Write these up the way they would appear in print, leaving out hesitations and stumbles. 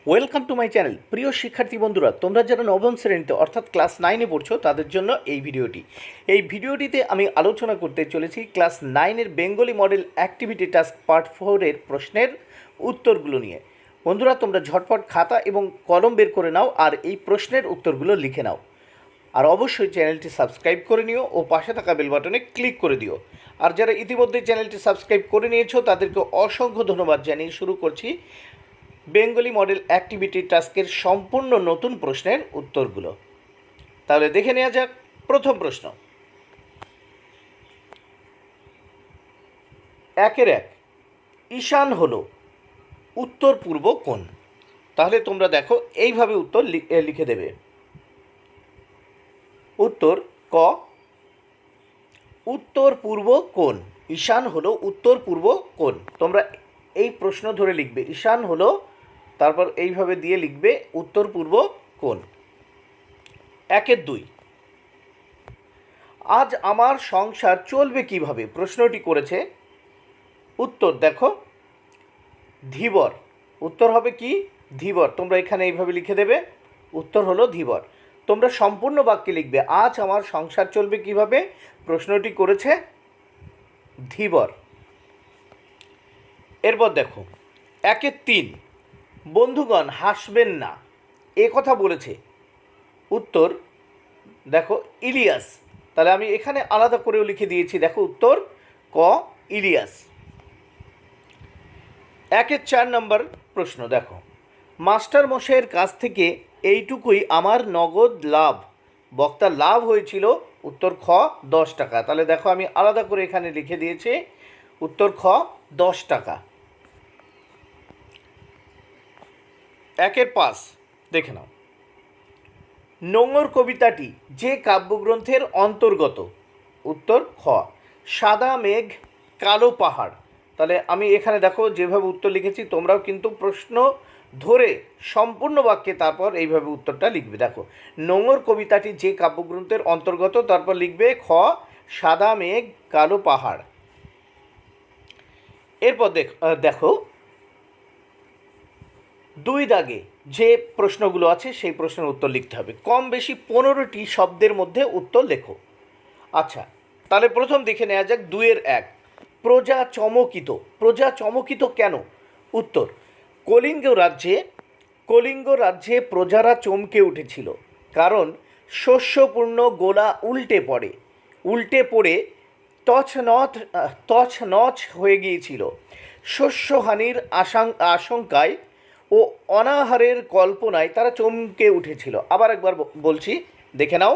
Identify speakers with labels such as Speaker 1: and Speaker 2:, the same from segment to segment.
Speaker 1: Welcome to my channel. প্রিয় শিক্ষার্থী বন্ধুরা, তোমরা যারা নবম শ্রেণীতে অর্থাৎ ক্লাস 9-এ পড়ছো তাদের জন্য এই ভিডিওটিতে আমি আলোচনা করতে চলেছি ক্লাস 9-এর Bengali model activity task part 4-এর প্রশ্নের উত্তরগুলো নিয়ে। বন্ধুরা, তোমরা ঝটপট খাতা এবং কলম বের করে নাও আর এই প্রশ্নের উত্তরগুলো লিখে নাও। আর অবশ্যই চ্যানেলটি সাবস্ক্রাইব করে নিও ও পাশে থাকা বেল বাটনে ক্লিক করে দিও। আর যারা ইতিমধ্যে চ্যানেলটি সাবস্ক্রাইব করে নিয়েছো তাদেরকে অসংখ্য ধন্যবাদ জানিয়ে শুরু করছি বেঙ্গলি মডেল অ্যাক্টিভিটি টাস্কের সম্পূর্ণ নতুন প্রশ্নের উত্তরগুলো। তাহলে দেখে নেওয়া যাক প্রথম প্রশ্ন। 1-1 ঈশান হলো উত্তর পূর্ব কোণ। তাহলে তোমরা দেখো এইভাবে উত্তর লিখে দেবে। উত্তর ক, উত্তর পূর্ব কোণ। ঈশান হলো উত্তর পূর্ব কোণ। তোমরা এই প্রশ্ন ধরে লিখবে, ঈশান হলো, তারপর এইভাবে দিয়ে লিখবে উত্তর পূর্ব কোণ। 1-2 আজ আমার সংসার চলবে কিভাবে প্রশ্নটি করেছে। উত্তর দেখো ধীবর। উত্তর হবে কি? ধীবর। তোমরা এখানে এইভাবে লিখে দেবে, উত্তর হলো ধীবর। তোমরা সম্পূর্ণ বাক্যে লিখবে, আজ আমার সংসার চলবে কিভাবে প্রশ্নটি করেছে ধীবর। এরপর দেখো 1-3 বন্ধুগণ হাসবেন না এ কথা বলেছে। উত্তর দেখো ইলিয়াস। তাহলে আমি এখানে আলাদা করেও লিখে দিয়েছি, দেখো উত্তর ক, ইলিয়াস। 1-4 নম্বর প্রশ্ন দেখো, মাস্টার মশাইয়ের কাছ থেকে এইটুকুই আমার নগদ লাভ। বক্তার লাভ হয়েছিল। উত্তর খ, 10 টাকা। তাহলে দেখো আমি আলাদা করে এখানে লিখে দিয়েছি, উত্তর খ, 10 টাকা। 1-5 দেখে নাও, নোঙর কবিতাটি যে কাব্যগ্রন্থের অন্তর্গত। উত্তর খ, সাদা মেঘ কালো পাহাড়। তাহলে আমি এখানে দেখো যেভাবে উত্তর লিখেছি তোমরাও কিন্তু প্রশ্ন ধরে সম্পূর্ণ বাক্যে তারপর এইভাবে উত্তরটা লিখবে। দেখো নোঙর কবিতাটি যে কাব্যগ্রন্থের অন্তর্গত, তারপর লিখবে খ, সাদা মেঘ কালো পাহাড়। এরপর দেখো 2 দাগে যে প্রশ্নগুলো আছে সেই প্রশ্নের উত্তর লিখতে হবে। কম বেশি 15টি শব্দের মধ্যে উত্তর লেখো। আচ্ছা, তাহলে প্রথম দেখে নেওয়া যাক 2-1 প্রজা চমকিত। প্রজা চমকিত কেন? উত্তর কলিঙ্গ রাজ্যে প্রজারা চমকে উঠেছিল কারণ শস্যপূর্ণ গোলা উল্টে পড়ে তছনছ হয়ে গিয়েছিল। শস্যহানির আশঙ্কায় ও অনাহারের কল্পনায় তারা চমকে উঠেছিল। আবার একবার বলছি, দেখে নাও।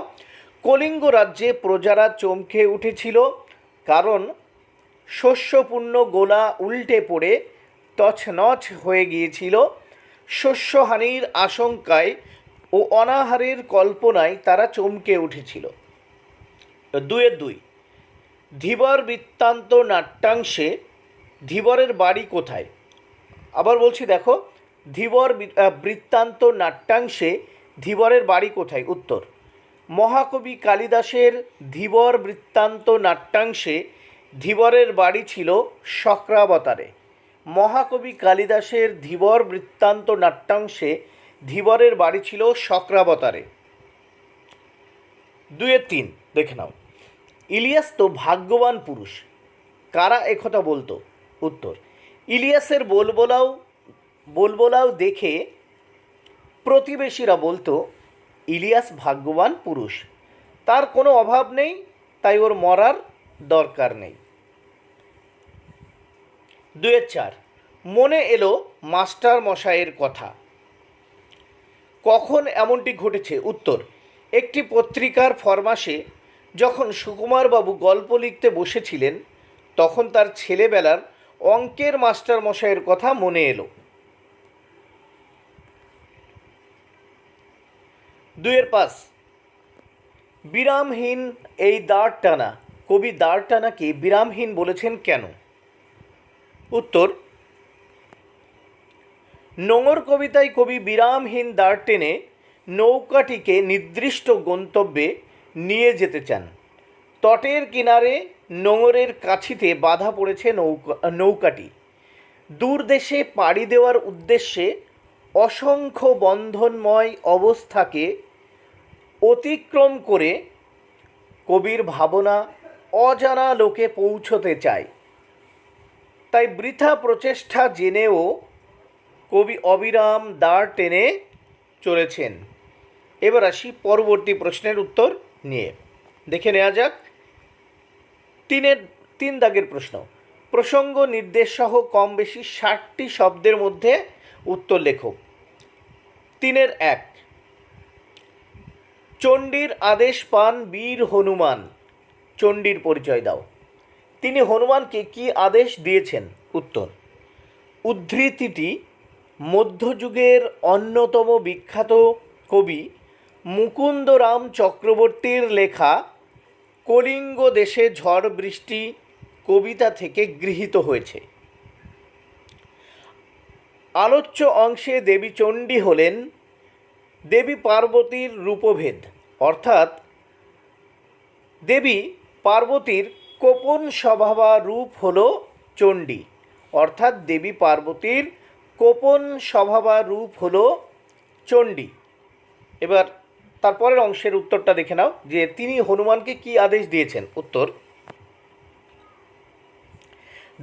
Speaker 1: কলিঙ্গ রাজ্যে প্রজারা চমকে উঠেছিল কারণ শস্যপূর্ণ গোলা উল্টে পড়ে তছনছ হয়ে গিয়েছিল। শস্যহানির আশঙ্কায় ও অনাহারের কল্পনায় তারা চমকে উঠেছিল। 2-2 ধীবর বৃত্তান্ত নাট্যাংশে ধীবরের বাড়ি কোথায়? আবার বলছি, দেখো ধীবর বৃত্তান্ত নাট্যাংশে ধীবরের বাড়ি কোথায়? উত্তর মহাকবি কালিদাসের ধীবর বৃত্তান্ত নাট্যাংশে ধীবরের বাড়ি ছিল শক্রাবতারে। মহাকবি কালিদাসের ধীবর বৃত্তান্ত নাট্যাংশে ধীবরের বাড়ি ছিল শক্রাবতারে। 2-3 দেখে নাও, ইলিয়াস তো ভাগ্যবান পুরুষ। কারা একথা বলতো? উত্তর ইলিয়াসের বলবোলাও দেখে প্রতিবেশীরা বলতো ইলিয়াস ভাগ্যবান পুরুষ, তার কোনো অভাব নেই, তাই ওর মরার দরকার নেই। 2-4 মনে এলো মাস্টার মশাইয়ের কথা। কখন এমনটি ঘটেছে? উত্তর একটি পত্রিকার ফরমাসে যখন সুকুমারবাবু গল্প লিখতে বসেছিলেন তখন তার ছেলেবেলার অঙ্কের মাস্টার মশাইয়ের কথা মনে এলো। 2-5 বিরামহীন এই দাঁড় টানা। কবি দাঁড় টানাকে বিরামহীন বলেছেন কেন? উত্তর নোঙর কবিতায় কবি বিরামহীন দাঁড় টেনে নৌকাটিকে নির্দিষ্ট গন্তব্যে নিয়ে যেতে চান। তটের কিনারে নোঙরের কাছিতে বাধা পড়েছে নৌকাটি। দূর দেশে পাড়ি দেওয়ার উদ্দেশ্যে অসংখ্য বন্ধনময় অবস্থাকে অতিক্রম করে কবির ভাবনা অজানা লোকে পৌঁছতে চায়। তাই বৃথা প্রচেষ্টা জেনেও কবি অবিরাম দাঁড় টেনে চলেছেন। এবার আসি পরবর্তী প্রশ্নের উত্তর নিয়ে। দেখে নেওয়া যাক তিন দাগের প্রশ্ন। প্রসঙ্গ নির্দেশ সহ কম বেশি 60টি শব্দের মধ্যে উত্তর লেখো। 3-1 চণ্ডীর আদেশ পান বীর হনুমান। চণ্ডীর পরিচয় দাও। তিনি হনুমানকে কি আদেশ দিয়েছেন? উত্তর। উদ্ধৃতিটি মধ্যযুগের অন্যতম বিখ্যাত কবি মুকুন্দরাম চক্রবর্তীর লেখা কলিঙ্গ দেশে ঝড় বৃষ্টি কবিতা থেকে গৃহীত হয়েছে। আলোচ্য অংশে দেবী চণ্ডী হলেন দেবী পার্বতীর রূপভেদ, অর্থাৎ দেবী পার্বতীর কোপন স্বভাবা রূপ হল চণ্ডী, অর্থাৎ দেবী পার্বতীর কোপন স্বভাবা রূপ হল চণ্ডী। এবার তারপরের অংশের উত্তরটা দেখে নাও যে তিনি হনুমানকে কি আদেশ দিয়েছেন। উত্তর।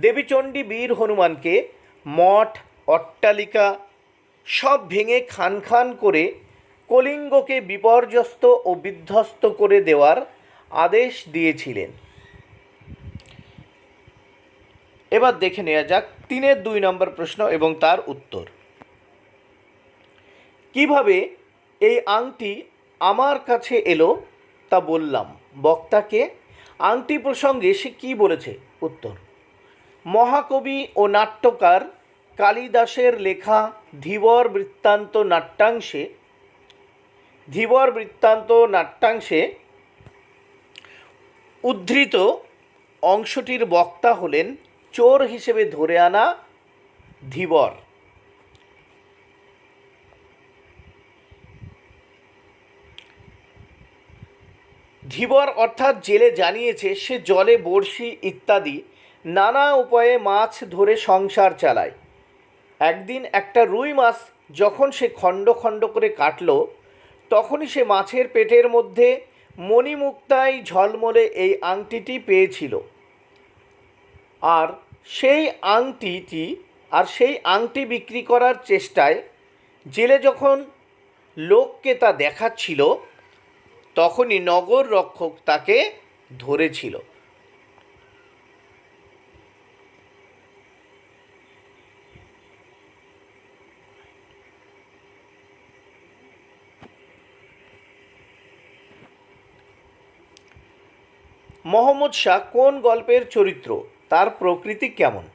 Speaker 1: দেবী চণ্ডী বীর হনুমানকে মঠ অট্টালিকা সব ভেঙে খান খান করে কলিঙ্গকে বিপর্যস্ত ও বিধ্বস্ত করে দেওয়ার আদেশ দিয়েছিলেন। এবার দেখে নেওয়া যাক 3-2 নম্বর প্রশ্ন এবং তার উত্তর। কিভাবে এই আংটি আমার কাছে এলো তা বললাম। বক্তাকে আংটি প্রসঙ্গে সে কি বলেছে? উত্তর। মহাকবি ও নাট্যকার কালিদাসের লেখা ধীবর বৃত্তান্ত নাট্যাংশে উদ্ধৃত অংশটির বক্তা হলেন চোর হিসেবে ধরে আনা ধীবর। ধীবর অর্থাৎ জেলে জানিয়েছে সে জলে বড়শি ইত্যাদি নানা উপায়ে মাছ ধরে সংসার চালায়। একদিন একটা রুই মাছ যখন সে খণ্ড খণ্ড করে কাটল, তখনই সে মাছের পেটের মধ্যে মণিমুক্তায় ঝলমলে এই আংটিটি পেয়েছিল। আর সেই আংটি বিক্রি করার চেষ্টায় জেলে যখন লোককে তা দেখাচ্ছিল, তখনই নগর রক্ষক তাকে ধরেছিল। মোহাম্মদ শাহ কোন গল্পের চরিত্র? তার প্রকৃতি কেমন?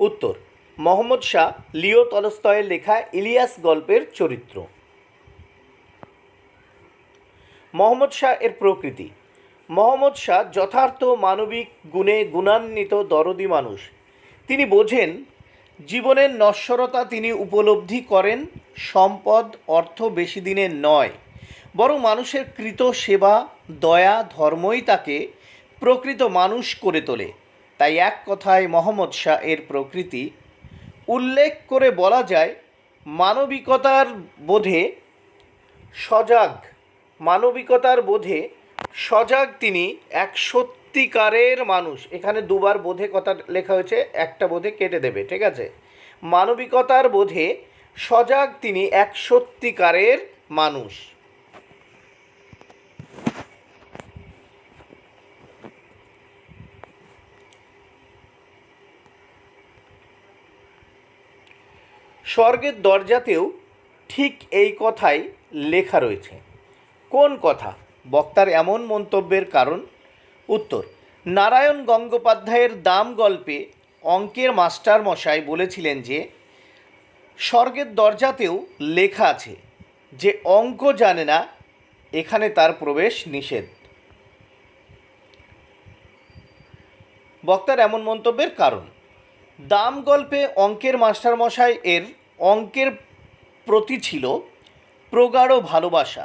Speaker 1: উত্তর। মোহাম্মদ শাহ লিও তলস্তয়ের লেখা ইলিয়াস গল্পের চরিত্র। মোহাম্মদ শাহ এর প্রকৃতি। মোহাম্মদ শাহ যথার্থ মানবিক গুণে গুণান্বিত দরদি মানুষ। তিনি বোঝেন জীবনের নশ্বরতা, তিনি উপলব্ধি করেন সম্পদ অর্থ বেশি দিনের নয়, বরং মানুষের কৃত সেবা দয়া ধর্মই তাকে প্রকৃত মানুষ করে তোলে। তাই এক কথায় মোহাম্মদ শাহ এর প্রকৃতি উল্লেখ করে বলা যায় মানবিকতার বোধে সজাগ তিনি এক সত্যিকারের মানুষ। এখানে দুবার বোধে কথা লেখা হয়েছে, একটা বোধে কেটে দেবে, ঠিক আছে। মানবিকতার বোধে সজাগ তিনি এক সত্যিকারের মানুষ। স্বর্গের দরজাতেও ঠিক এই কথাই লেখা রয়েছে। কোন কথা? বক্তার এমন মন্তব্যের কারণ। উত্তর। নারায়ণ গঙ্গোপাধ্যায়ের দাম গল্পে অঙ্কের মাস্টার মশাই বলেছিলেন যে স্বর্গের দরজাতেও লেখা আছে যে অঙ্ক জানে না এখানে তার প্রবেশ নিষেধ। বক্তার এমন মন্তব্যের কারণ। দাম গল্পে অঙ্কের মাস্টারমশাই এর অঙ্কের প্রতি ছিল প্রগাঢ় ভালোবাসা,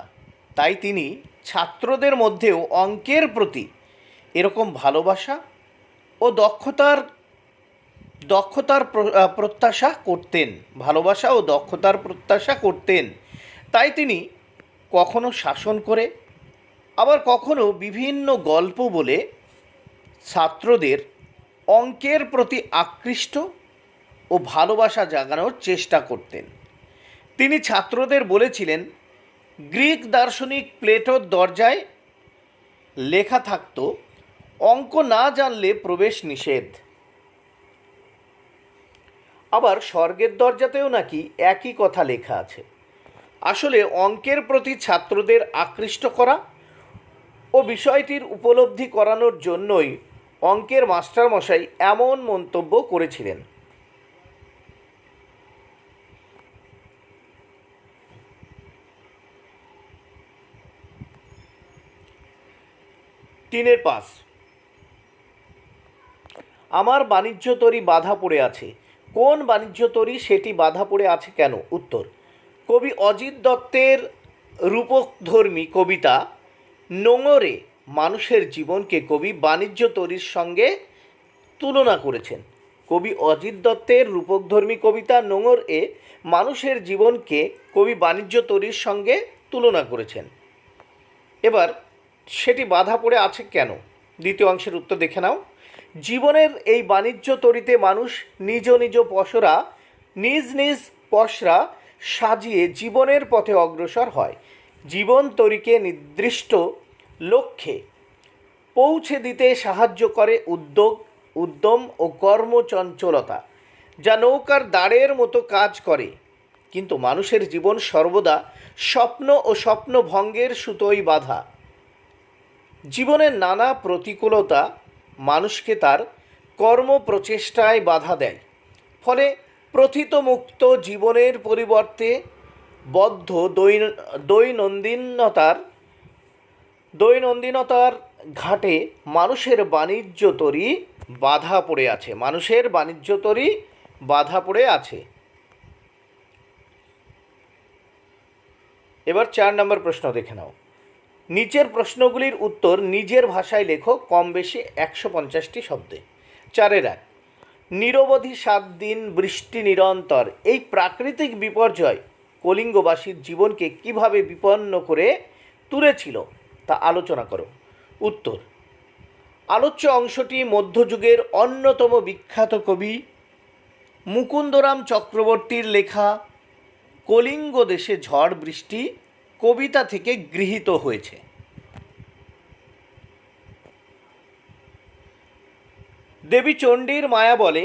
Speaker 1: তাই তিনি ছাত্রদের মধ্যেও অঙ্কের প্রতি এরকম ভালোবাসা ও দক্ষতার দক্ষতার প্রত্যাশা করতেন, ভালোবাসা ও দক্ষতার প্রত্যাশা করতেন। তাই তিনি কখনো শাসন করে, আবার কখনো বিভিন্ন গল্প বলে ছাত্রদের অঙ্কের প্রতি আকৃষ্ট ও ভালোবাসা জাগানোর চেষ্টা করতেন। তিনি ছাত্রদের বলেছিলেন, গ্রিক দার্শনিক প্লেটোর দরজায় লেখা থাকতো, অঙ্ক না জানলে প্রবেশ নিষেধ। আবার স্বর্গের দরজাতেও নাকি একই কথা লেখা আছে। আসলে অঙ্কের প্রতি ছাত্রদের আকৃষ্ট করা ও বিষয়টির উপলব্ধি করানোর জন্যই অঙ্কের মাস্টারমশাই এমন মন্তব্য করেছিলেন। টিনের পাস। আমার বাণিজ্য তরী বাধা পড়ে আছে। কোন বাণিজ্য তরী, সেটি বাধা পড়ে আছে কেন? উত্তর, কবি অজিত দত্তের রূপকধর্মী কবিতা নোঙরে মানুষের জীবনকে কবি বাণিজ্য তরীর সঙ্গে তুলনা করেছেন। কবি অজিত দত্তের রূপকধর্মী কবিতা নোঙর-এ মানুষের জীবনকে কবি বাণিজ্য তরীর সঙ্গে তুলনা করেছেন। এবার সেটি বাধা পড়ে আছে কেন? দ্বিতীয় অংশের উত্তর দেখে নাও। জীবনের এই বাণিজ্য তরীতে মানুষ নিজ নিজ পসরা সাজিয়ে জীবনের পথে অগ্রসর হয়। জীবন তরীকে নির্দিষ্ট লক্ষ্যে পৌঁছে দিতে সাহায্য করে উদ্যম ও কর্মচঞ্চলতা, যা নৌকার দাঁড়ের মতো কাজ করে। কিন্তু মানুষের জীবন সর্বদা স্বপ্ন ও স্বপ্নভঙ্গের সুতোয় বাঁধা। জীবনের নানা প্রতিকূলতা মানুষকে তার কর্মপ্রচেষ্টায় বাধা দেয়। ফলে প্রথিতমুক্ত জীবনের পরিবর্তে বদ্ধ দৈনন্দিনতার ঘাটে মানুষের বাণিজ্য তরী বাধা পড়ে আছে। এবার 4 নম্বর প্রশ্ন দেখে নাও। নিচের প্রশ্নগুলির উত্তর নিজের ভাষায় লেখো, কম বেশি 150টি শব্দে। 4-1, নিরবধি 7 দিন বৃষ্টি নিরন্তর, এই প্রাকৃতিক বিপর্যয় কলিঙ্গবাসীর জীবনকে কিভাবে বিপন্ন করে তুলেছিল তা আলোচনা করো। উত্তর, আলোচ্য অংশটি মধ্যযুগের অন্যতম বিখ্যাত কবি মুকুন্দরাম চক্রবর্তীর লেখা কলিঙ্গ দেশে ঝড় বৃষ্টি কবিতা থেকে গৃহীত হয়েছে। দেবী চণ্ডীর মায়া বলে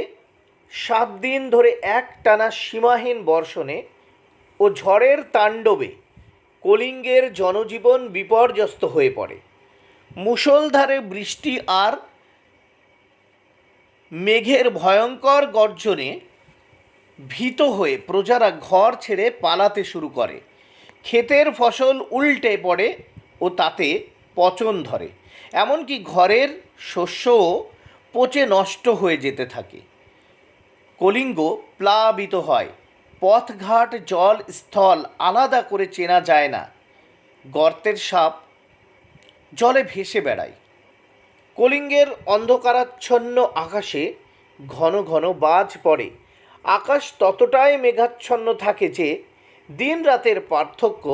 Speaker 1: 7 দিন ধরে একটানা সীমাহীন বর্ষণে ও ঝড়ের তাণ্ডবে কলিঙ্গের জনজীবন বিপর্যস্ত হয়ে পড়ে। মুষলধারে বৃষ্টি আর মেঘের ভয়ঙ্কর গর্জনে ভীত হয়ে প্রজারা ঘর ছেড়ে পালাতে শুরু করে। ক্ষেতের ফসল উল্টে পড়ে ও তাতে পচন ধরে, এমনকি ঘরের শস্যও পচে নষ্ট হয়ে যেতে থাকে। কলিঙ্গ প্লাবিত হয়, পথঘাট জল স্থল আলাদা করে চেনা যায় না। গর্তের সাপ জলে ভেসে বেড়ায়। কলিঙ্গের অন্ধকারাচ্ছন্ন আকাশে ঘন ঘন বাজ পড়ে। আকাশ ততটাই মেঘাচ্ছন্ন থাকে যে দিন রাতের পার্থক্য,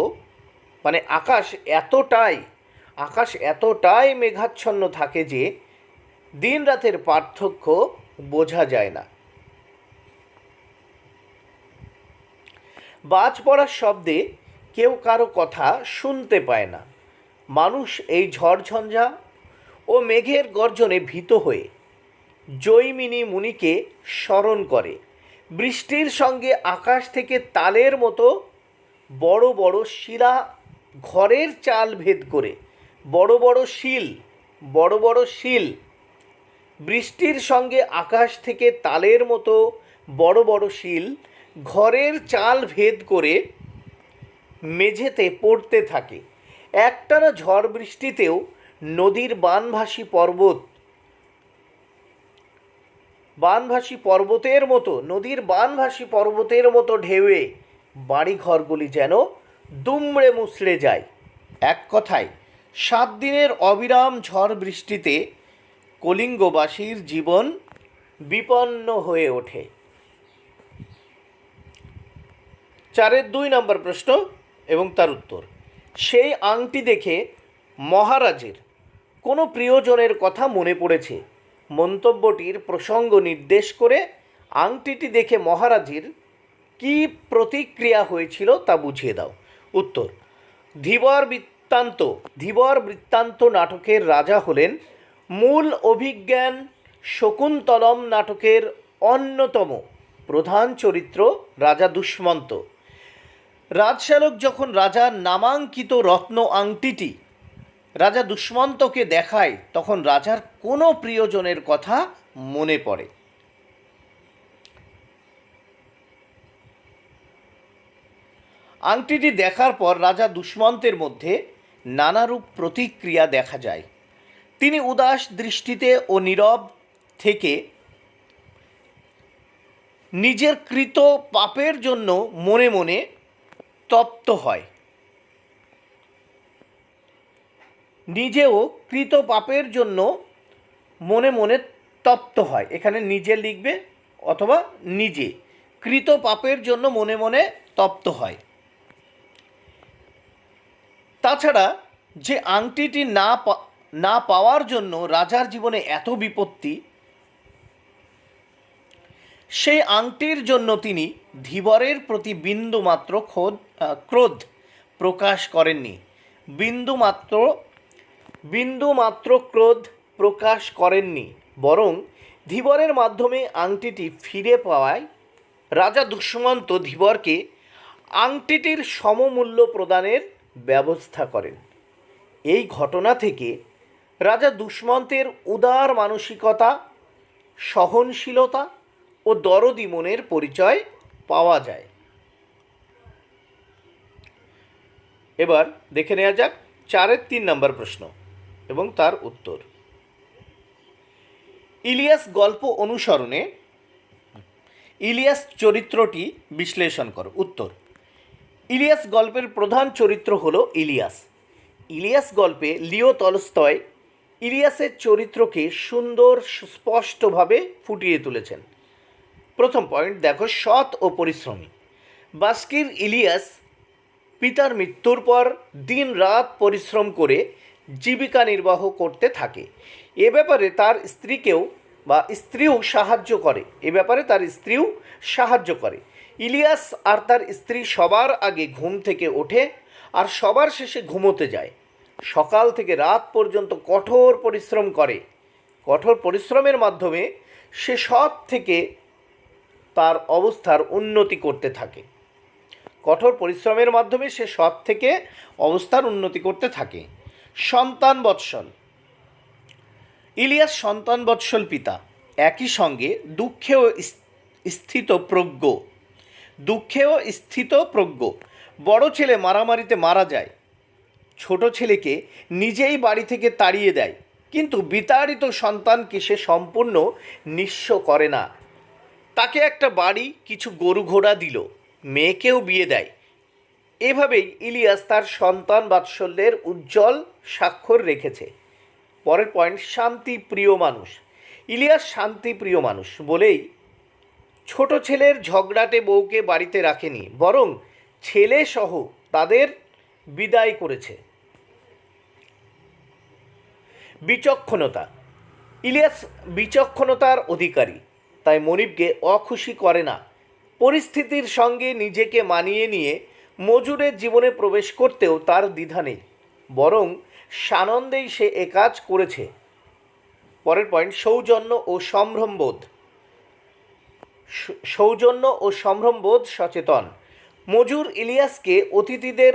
Speaker 1: মানে আকাশ এতটাই মেঘাচ্ছন্ন থাকে যে দিন রাতের পার্থক্য বোঝা যায় না। বাজ পড়ার শব্দে কেউ কারো কথা শুনতে পায় না। মানুষ এই ঝড়ঝঞ্ঝা ও মেঘের গর্জনে ভীত হয়ে জৈমিনী মুনিকে স্মরণ করে। বৃষ্টির সঙ্গে আকাশ থেকে তালের মতো বড় বড় শিলা ঘরের চাল ভেদ করে, বড় বড় শিল বৃষ্টির সঙ্গে আকাশ থেকে তালের মতো বড় বড় শিল ঘরের চাল ভেদ করে মেঝেতে পড়তে থাকে। একটানা ঝড় বৃষ্টিতেও নদীর বানভাসী পর্বতের মতো ঢেউয়ে বাড়িঘরগুলি যেন দুমড়ে মুচড়ে যায়। এক কথায় 7 দিনের অবিরাম ঝড় বৃষ্টিতে কলিঙ্গবাসীর জীবন বিপন্ন হয়ে ওঠে। 4-এর 2 নম্বর প্রশ্ন এবং তার উত্তর। সেই আংটি দেখে মহারাজের কোনো প্রিয়জনের কথা মনে পড়েছে। মন্তব্যটির প্রসঙ্গ নির্দেশ করে আংটিটি দেখে মহারাজের কী প্রতিক্রিয়া হয়েছিল তা বুঝিয়ে দাও। উত্তর, ধীবর বৃত্তান্ত নাটকের রাজা হলেন মূল অভিজ্ঞান শকুন্তলম নাটকের অন্যতম প্রধান চরিত্র রাজা দুষ্মন্ত। রাজশ্যালক যখন রাজার নামাঙ্কিত রত্ন আংটিটি রাজা দুষ্মন্তকে দেখায় তখন রাজার কোনো প্রিয়জনের কথা মনে পড়ে। আংটিটি দেখার পর রাজা দুষ্মন্তের মধ্যে নানারূপ প্রতিক্রিয়া দেখা যায়। তিনি উদাস দৃষ্টিতে ও নীরব থেকে নিজের কৃত পাপের জন্য মনে মনে তপ্ত হয়। নিজেও কৃত পাপের জন্য মনে মনে তপ্ত হয়। এখানে নিজে লিখবে অথবা নিজে কৃত পাপের জন্য মনে মনে তপ্ত হয়। তাছাড়া যে আংটিটি না পাওয়ার জন্য রাজার জীবনে এত বিপত্তি, সেই আংটির জন্য তিনি ধীবরের প্রতি বিন্দুমাত্র ক্রোধ প্রকাশ করেননি। বিন্দুমাত্র ক্রোধ প্রকাশ করেননি, বরং ধীবরের মাধ্যমে আংটিটি ফিরে পাওয়ায় রাজা দুষ্মন্ত ধীবরকে আংটিটির সমমূল্য প্রদানের ব্যবস্থা করেন। এই ঘটনা থেকে রাজা দুষ্মন্তের উদার মানসিকতা, সহনশীলতা ও দরদি মনের পরিচয় পাওয়া যায়। এবার দেখে নেওয়া যাক 4-এর 3 নম্বর প্রশ্ন এবং তার উত্তর। ইলিয়াস গল্প অনুসরণে ইলিয়াস চরিত্রটি বিশ্লেষণ করো। উত্তর, ইলিয়াস গল্পের প্রধান চরিত্র হলো ইলিয়াস। ইলিয়াস গল্পে লিও তলস্তয় ইলিয়াসের চরিত্রকে সুন্দর সুস্পষ্টভাবে ফুটিয়ে তুলেছেন। প্রথম পয়েন্ট দেখো, সৎ ও পরিশ্রমী। বাস্কির ইলিয়াস পিতার মৃত্যুর পর দিন রাত পরিশ্রম করে জীবিকা নির্বাহ করতে থাকে। এ ব্যাপারে তার স্ত্রীও সাহায্য করে। ইলিয়াস আর তার স্ত্রী সবার আগে ঘুম থেকে ওঠে আর সবার শেষে ঘুমোতে যায়। সকাল থেকে রাত পর্যন্ত কঠোর পরিশ্রম করে। কঠোর পরিশ্রমের মাধ্যমে সে সৎ থেকে তার অবস্থার উন্নতি করতে থাকে। সন্তান বৎসল। ইলিয়াস সন্তান বৎসল পিতা। একই সঙ্গে দুঃখেও স্থিতপ্রজ্ঞ। বড় ছেলে মারামারিতে মারা যায়, ছোট ছেলেকে নিজেই বাড়ি থেকে তাড়িয়ে দেয়, কিন্তু বিতাড়িত সন্তানকে সে সম্পূর্ণ নিঃস্ব করে না। তাকে একটা বাড়ি, কিছু গরু ঘোড়া দিল, মেয়েকেও বিয়ে দেয়। এভাবেই ইলিয়াস তার সন্তান বাৎসল্যের উজ্জ্বল স্বাক্ষর রেখেছে। পরের পয়েন্ট, শান্তিপ্রিয় মানুষ। ইলিয়াস শান্তিপ্রিয় মানুষ বলেই ছোট ছেলের ঝগড়াটে বউকে বাড়িতে রাখেনি, বরং ছেলে সহ তাদের বিদায় করেছে। বিচক্ষণতা। ইলিয়াস বিচক্ষণতার অধিকারী, তাই মনিবকে অখুশি করে না। পরিস্থিতির সঙ্গে নিজেকে মানিয়ে নিয়ে মজুরের জীবনে প্রবেশ করতেও তার দ্বিধা নেই, বরং সানন্দেই সে এ কাজ করেছে। পরের পয়েন্ট, সৌজন্য ও সম্ভ্রমবোধ সচেতন। মজুর ইলিয়াসকে অতিথিদের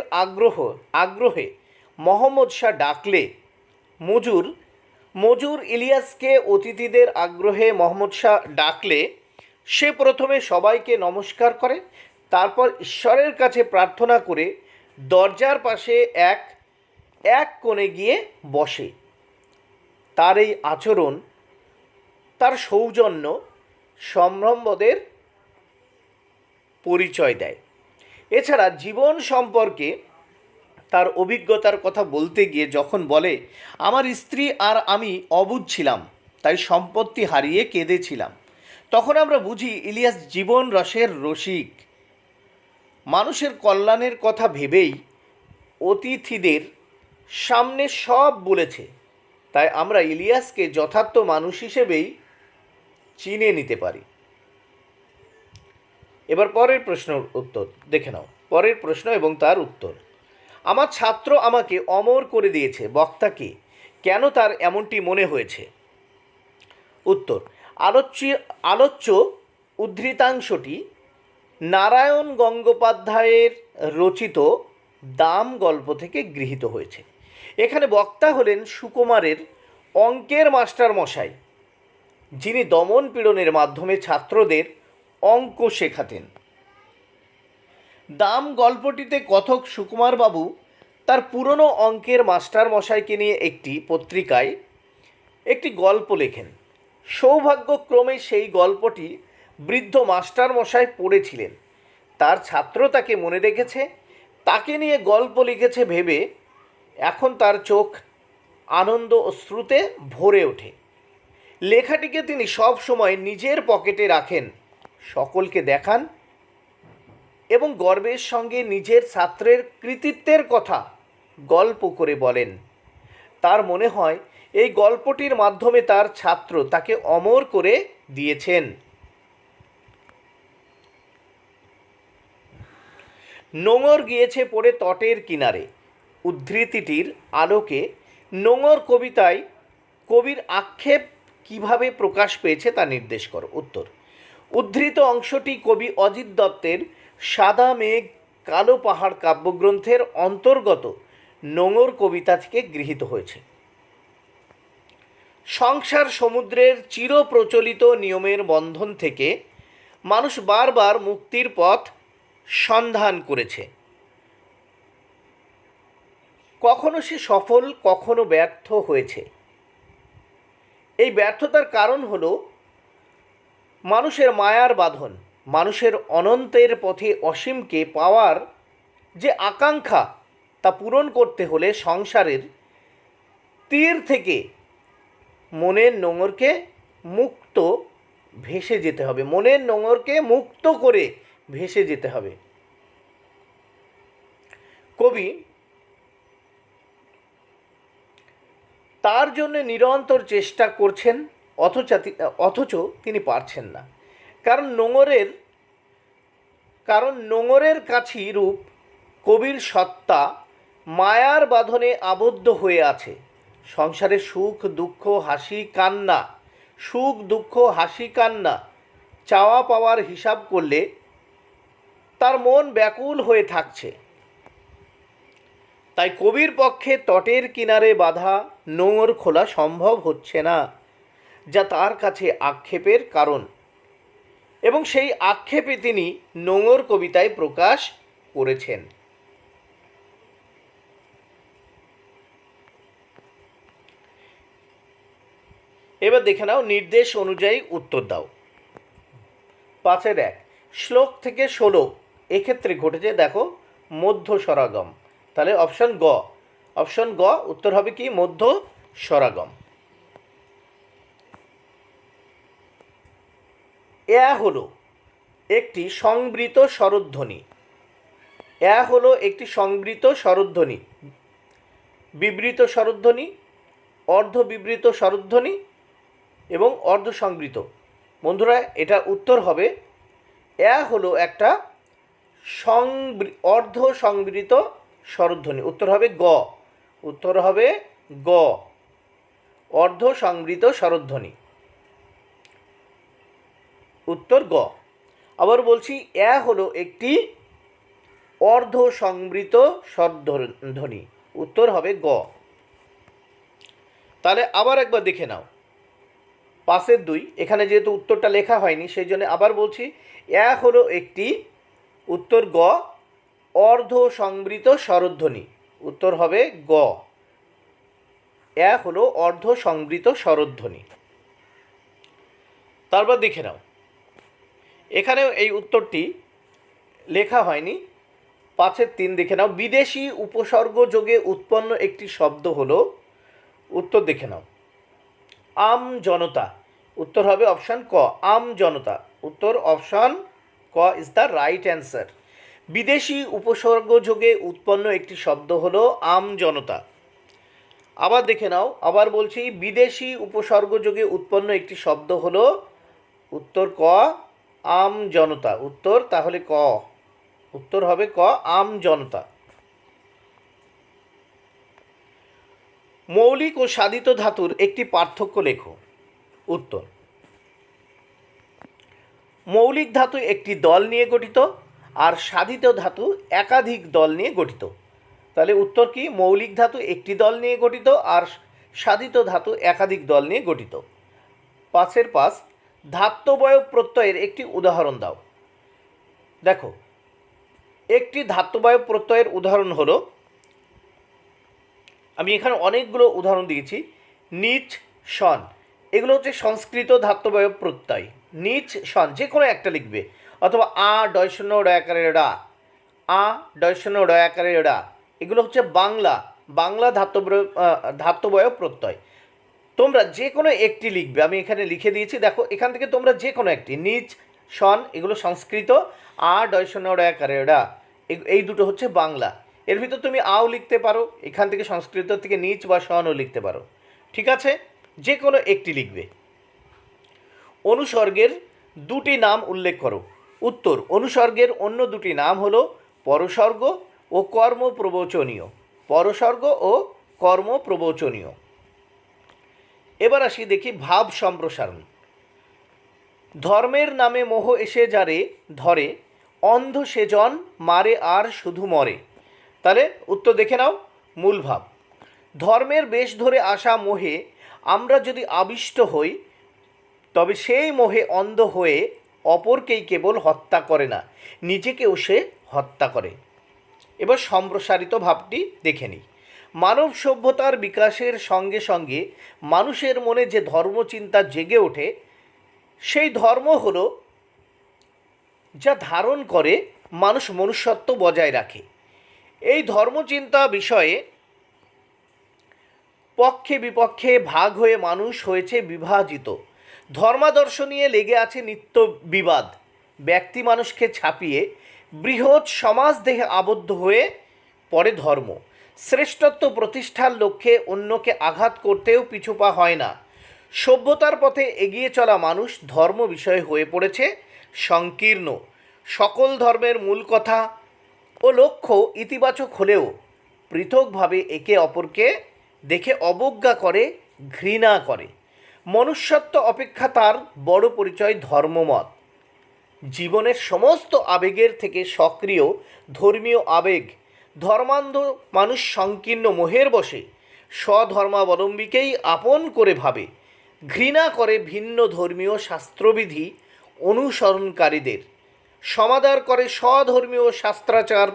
Speaker 1: আগ্রহে মোহাম্মদ শাহ ডাকলে সে প্রথমে সবাইকে নমস্কার করে, তারপর ঈশ্বরের কাছে প্রার্থনা করে দরজার পাশে এক কোণে গিয়ে বসে। তার এই আচরণ তার সৌজন্য সম্ভ্রমবোধের পরিচয় দেয়। এছাড়া জীবন সম্পর্কে তার অভিজ্ঞতার কথা বলতে গিয়ে যখন বলে, আমার স্ত্রী আর আমি অবুঝ ছিলাম, তাই সম্পত্তি হারিয়ে কেঁদেছিলাম, তখন আমরা বুঝি ইলিয়াস জীবন রসের রসিক। মানুষের কল্যাণের কথা ভেবেই অতিথিদের সামনে সব বলেছে। তাই আমরা ইলিয়াসকে যথার্থ মানুষ হিসেবেই চিনে নিতে পারি। এবার পরের প্রশ্নের উত্তর দেখে নাও। পরের প্রশ্ন এবং তার উত্তর। আমার ছাত্র আমাকে অমর করে দিয়েছে, বক্তা কে? কেন তার এমনটি মনে হয়েছে? উত্তর, আলোচ্য উদ্ধৃতাংশটি নারায়ণ গঙ্গোপাধ্যায়ের রচিত দাম গল্প থেকে গৃহীত হয়েছে। এখানে বক্তা হলেন সুকুমারের অঙ্কের মাস্টার মশাই, যিনি দমন পীড়নের মাধ্যমে ছাত্রদের অঙ্ক শেখাতেন। দাম গল্পটিতে কথক সুকুমার বাবু তার পুরনো অঙ্কের মাস্টার মশাইকে নিয়ে একটি পত্রিকায় একটি গল্প লেখেন। সৌভাগ্যক্রমে সেই গল্পটি বৃদ্ধ মাস্টার মশাই পড়েছিলেন। তার ছাত্র তাকে মনে রেখেছে, তাকে নিয়ে গল্প লিখেছে ভেবে এখন তার চোখ আনন্দ অশ্রুতে ভরে ওঠে। লেখাটিকে তিনি সব সময় নিজের পকেটে রাখেন, সকলকে দেখান এবং গর্বের সঙ্গে নিজের ছাত্রের কৃতিত্বের কথা গল্প করে বলেন। তার মনে হয় এই গল্পটির মাধ্যমে তার ছাত্র তাকে অমর করে দিয়েছেন। নোঙর গিয়েছে পড়ে তটের কিনারে উদ্ধৃতিটির আলোকে নোঙর কবিতায় কবির আক্ষেপ কিভাবে প্রকাশ পেয়েছে তা নির্দেশ করো। উত্তর, উদ্ধৃত অংশটি কবি অজিত দত্তের সাদা মেঘ কালো পাহাড় কাব্যগ্রন্থের অন্তর্গত নোঙর কবিতা থেকে গৃহীত হয়েছে। সংসার সমুদ্রের চিরপ্রচলিত নিয়মের বন্ধন থেকে মানুষ বারবার মুক্তির পথ সন্ধান করেছে। কখনো সে সফল, কখনো ব্যর্থ হয়েছে। এই ব্যর্থতার কারণ হলো মানুষের মায়ার বাঁধন। মানুষের অনন্তের পথে অসীমকে পাওয়ার যে আকাঙ্ক্ষা, তা পূরণ করতে হলে সংসারের তীর থেকে মনের নোঙরকে মুক্ত ভেসে যেতে হবে। মনের নোঙরকে মুক্ত করে ভেসে যেতে হবে। কবি তার জন্য নিরন্তর চেষ্টা করছেন, অথচ তিনি পারছেন না। কারণ নোঙরের কাছেই রূপ কবির সত্তা মায়ার বাঁধনে আবদ্ধ হয়ে আছে। সংসারে সুখ দুঃখ হাসি কান্না চাওয়া পাওয়ার হিসাব করলে তার মন ব্যাকুল হয়ে থাকছে। তাই কবির পক্ষে তটের কিনারে বাঁধা নোঙর খোলা সম্ভব হচ্ছে না, যা তার কাছে আক্ষেপের কারণ, এবং সেই আক্ষেপে তিনি নোঙর কবিতায় প্রকাশ করেছেন। এবার দেখে নাও, নির্দেশ অনুযায়ী উত্তর দাও। 5-1 শ্লোক থেকে 16 এক্ষেত্রে ঘটেছে দেখো মধ্য স্বরাগম। তাহলে অপশন গ উত্তর হবে কি? মধ্য স্বরাগম। হলো একটি সংবৃত স্বরধ্বনি। হলো একটি সংবৃত স্বরধ্বনি, বিবৃত স্বরধ্বনি, অর্ধবিবৃত স্বরধ্বনি এবং অর্ধ সংবৃত। বন্ধুরা, এটা উত্তর হবে হলো একটা অর্ধ সংবৃত স্বরধ্বনি। উত্তর হবে গ অর্ধ সংবৃত স্বরধ্বনি। উত্তর গ। আবার বলছি, হলো একটি অর্ধ সংবৃত স্বরধ্বনি। উত্তর হবে গ। তাহলে আবার একবার দেখে নাও 5-2। এখানে যেহেতু উত্তরটা লেখা হয়নি সেই জন্য আবার বলছি, হলো একটি, উত্তর গ, অর্ধ সংবৃত স্বরধ্বনি। উত্তর হবে গ। হলো অর্ধ সংবৃত স্বরধ্বনি। তারপর দেখে নাও, এখানেও এই উত্তরটি লেখা হয়নি। 5-3 দেখে নাও, বিদেশি উপসর্গ যোগে উৎপন্ন একটি শব্দ হলো। উত্তর দেখে নাও, আম জনতা। উত্তর হবে অপশান ক, আমজনতা। উত্তর অপশান ক ইজ দ্য রাইট অ্যান্সার। বিদেশি উপসর্গযোগে উৎপন্ন একটি শব্দ হলো আমজনতা। আবার দেখে নাও, আবার বলছি, বিদেশি উপসর্গযোগে উৎপন্ন একটি শব্দ হলো, উত্তর ক, আমজনতা। উত্তর তাহলে ক, উত্তর হবে ক, আমজনতা। মৌলিক ও সাধিত ধাতুর একটি পার্থক্য লেখো। উত্তর, মৌলিক ধাতু একটি দল নিয়ে গঠিত, আর সাধিত ধাতু একাধিক দল নিয়ে গঠিত। তাহলে উত্তর কি? মৌলিক ধাতু একটি দল নিয়ে গঠিত, আর সাধিত ধাতু একাধিক দল নিয়ে গঠিত। 5 ধাত্ববয় প্রত্যয়ের একটি উদাহরণ দাও। দেখো, একটি ধাত্ববয় প্রত্যয়ের উদাহরণ হলো, আমি এখানে অনেকগুলো উদাহরণ দিয়েছি। নিচ, শন, এগুলো হচ্ছে সংস্কৃত ধাত্ববয় প্রত্যয়। নিচ, শন, যে কোনো একটা লিখবে, অথবা আ ডয়শূন্য ডয়াকারের রা, আ ডয়শূন্য ডয়াকারের রা, এগুলো হচ্ছে বাংলা ধাত্ববয় প্রত্যয়। তোমরা যে কোনো একটি লিখবে, আমি এখানে লিখে দিয়েছি, দেখো এখান থেকে তোমরা যে কোনো একটি, নিচ, শন, এগুলো সংস্কৃত, আ ডয়শূন্য ডয়াকারের রা, এই দুটো হচ্ছে বাংলা। এর ভিতর তুমি আও লিখতে পারো, এখান থেকে সংস্কৃত থেকে নিচ বা শনও লিখতে পারো। ঠিক আছে, যে কোনো একটি লিখবে। অনুসর্গের দুটি নাম উল্লেখ করো। উত্তর, অনুসর্গের অন্য দুটি নাম হলো পরসর্গ ও কর্মপ্রবচনীয়। পরসর্গ ও কর্মপ্রবচনীয়। এবার আসি দেখি ভাব সম্প্রসারণ। ধর্মের নামে মোহ এসে যারে ধরে, অন্ধ সেজন মারে আর শুধু মরে। তাহলে উত্তর দেখে নাও, মূল ভাব। ধর্মের বেশ ধরে আসা মোহে আমরা যদি আবিষ্ট হই, তবে সেই মোহে অন্ধ হয়ে অপরকেই কেবল হত্যা করে না, নিজেকেও সে হত্যা করে। এবার সম্প্রসারিত ভাবটি দেখে নিই। মানব সভ্যতার বিকাশের সঙ্গে সঙ্গে মানুষের মনে যে ধর্মচিন্তা জেগে ওঠে, সেই ধর্ম হলো যা ধারণ করে মানুষ মনুষ্যত্ব বজায় রাখে। এই ধর্মচিন্তা বিষয়ে পক্ষে বিপক্ষে ভাগ হয়ে মানুষ হয়েছে বিভাজিত। ধর্মাদর্শ নিয়ে লেগে আছে নিত্য বিবাদ। ব্যক্তি মানুষকে ছাপিয়ে বৃহৎ সমাজ দেহে আবদ্ধ হয়ে পড়ে ধর্ম। শ্রেষ্ঠত্ব প্রতিষ্ঠার লক্ষ্যে অন্যকে আঘাত করতেও পিছুপা হয় না। সভ্যতার পথে এগিয়ে চলা মানুষ ধর্ম বিষয়ে হয়ে পড়েছে সংকীর্ণ। সকল ধর্মের মূল কথা ও লক্ষ্য ইতিবাচক হলেও পৃথকভাবে একে অপরকে দেখে অবজ্ঞা করে, ঘৃণা করে। মনুষ্যত্ব অপেক্ষা তার বড় পরিচয় ধর্মমত। জীবনের সমস্ত আবেগের থেকে সক্রিয় ধর্মীয় আবেগ। ধর্মান্ধ মানুষ সংকীর্ণ মোহের বশে স্বধর্মাবলম্বীকেই আপন করে ভাবে, ঘৃণা করে ভিন্ন ধর্মীয় শাস্ত্রবিধি অনুসরণকারীদের, সমাদর করে স্বধর্মীয় শাস্ত্রাচার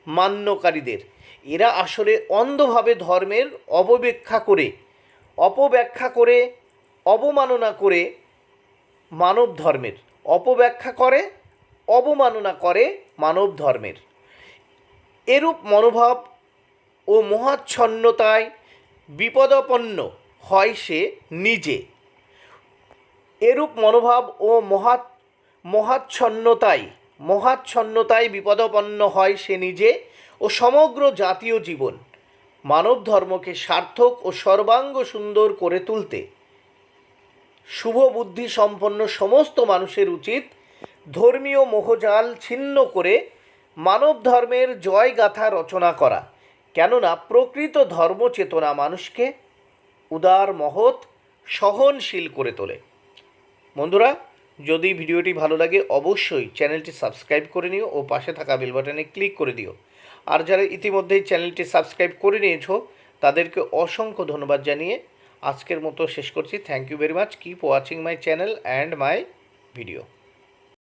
Speaker 1: মান্যকারীদের। এরা আসলে অন্ধভাবে ধর্মের অপব্যাখ্যা করে অবমাননা করে মানব ধর্মের, অবমাননা করে মানব ধর্মের। এরূপ মনোভাব ও মোহাচ্ছন্নতায় বিপদাপন্ন হয় সে নিজে। এরূপ মনোভাব ও মোহাচ্ছন্নতায় বিপদাপন্ন হয় সে নিজে ও সমগ্র জাতীয় জীবন। মানব ধর্মকে সার্থক ও সর্বাঙ্গ সুন্দর করে তুলতে শুভ বুদ্ধি সম্পন্ন সমস্ত মানুষের উচিত ধর্মীয় মোহজাল ছিন্ন করে মানব ধর্মের জয়গাথা রচনা করা। কেননা প্রকৃত ধর্মচেতনা মানুষকে উদার, মহৎ, সহনশীল করে তোলে। বন্ধুরা, যদি ভিডিওটি ভালো লাগে অবশ্যই চ্যানেলটি সাবস্ক্রাইব করে নিও ও পাশে থাকা বেল বাটনে ক্লিক করে দিও। আর যারা ইতিমধ্যেই চ্যানেলটি সাবস্ক্রাইব করে নিয়েছো তাদেরকে অসংখ্য ধন্যবাদ জানিয়ে আজকের মতো শেষ করছি। Thank you very much. Keep watching my channel and my video.